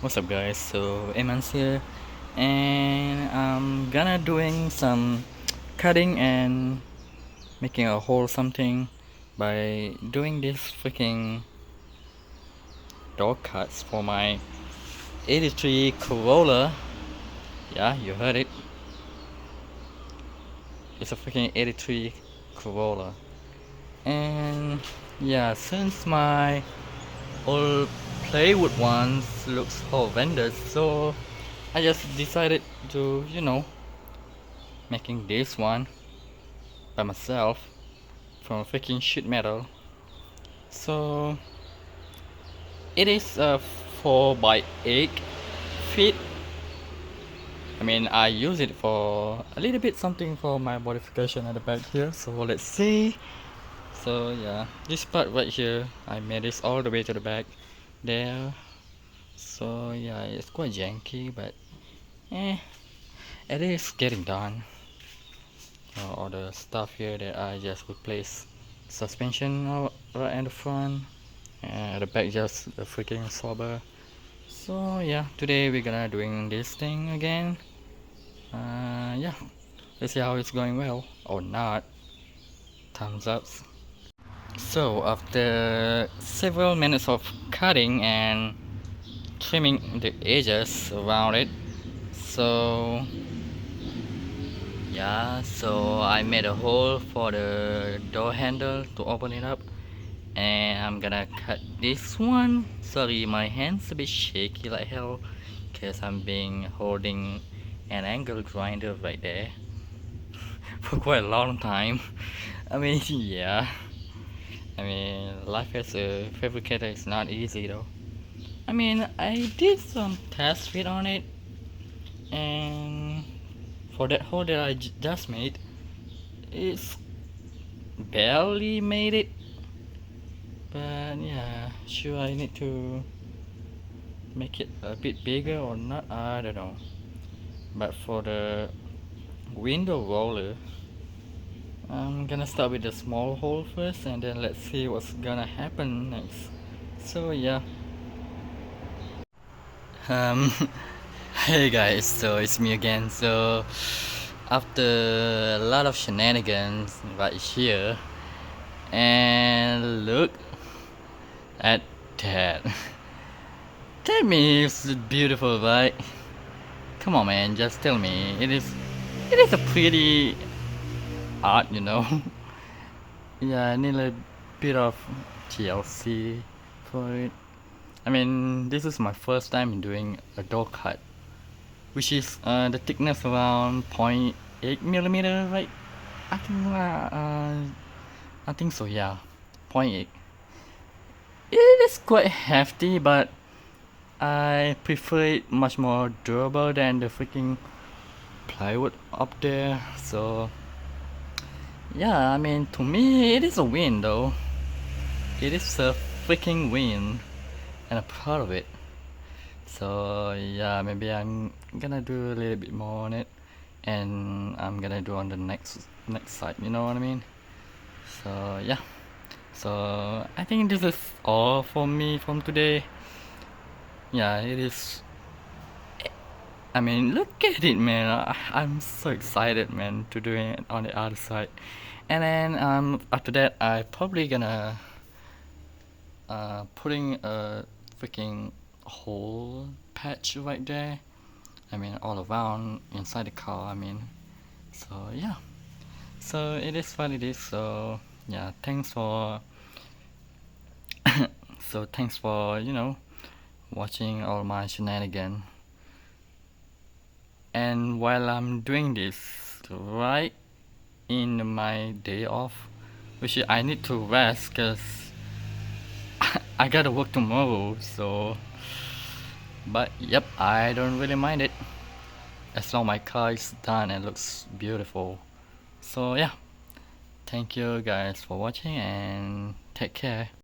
What's up guys, so Eman's here and I'm gonna doing some cutting and making a hole something by doing this freaking door cuts for my 83 Corolla. Yeah, you heard it. It's a freaking 83 Corolla. And yeah, since my old plywood ones looks horrendous, so I just decided to, making this one by myself from freaking sheet metal. So it is a 4 by 8 feet. I mean, I use it for a little bit something for my modification at the back here. So let's see. So yeah, this part right here, I made this all the way to the back there. So yeah, it's quite janky, but it is getting done. All the stuff here that I just replaced suspension right in the front, and at the back just the freaking swabber. So yeah, today we're gonna doing this thing again. Yeah, let's see how it's going well or not. Thumbs up. So after several minutes of cutting and trimming the edges around it, so yeah, so I made a hole for the door handle to open it up, and I'm gonna cut this one. Sorry, my hand's a bit shaky like hell because I'm being holding an angle grinder right there for quite a long time. I mean, yeah, I mean, life as a fabricator is not easy though. I mean, I did some test fit on it, and for that hole that I just made, it's barely made it. But yeah, sure, I need to make it a bit bigger or not, I don't know. But for the window roller, I'm gonna start with the small hole first, and then let's see what's gonna happen next. So yeah, um hey guys, so it's me again. So after a lot of shenanigans right here, and look at that. That means beautiful, right? Come on man, just tell me. It is a pretty art, you know. Yeah, I need a bit of TLC for it. I mean, this is my first time doing a door cut, which is the thickness around 0.8 millimeter, right? I think I think so, yeah, 0.8. It is quite hefty, but I prefer it much more durable than the freaking plywood up there. So yeah, I mean, to me it is a win though. It is a freaking win, and I'm proud of it. So yeah, maybe I'm gonna do a little bit more on it, and I'm gonna do on the next side, you know what I mean? So yeah, so I think this is all for me from today. Yeah, it is. I mean, look at it, man. I'm so excited, man, to do it on the other side. And then after that, I probably gonna putting a freaking hole patch right there. I mean, all around inside the car. I mean, so yeah. So it is what it is. So yeah, thanks for thanks for watching all my shenanigans. And while I'm doing this right in my day off, which I need to rest because I gotta work tomorrow. So but yep, I don't really mind it as long my car is done and looks beautiful. So yeah, thank you guys for watching and take care.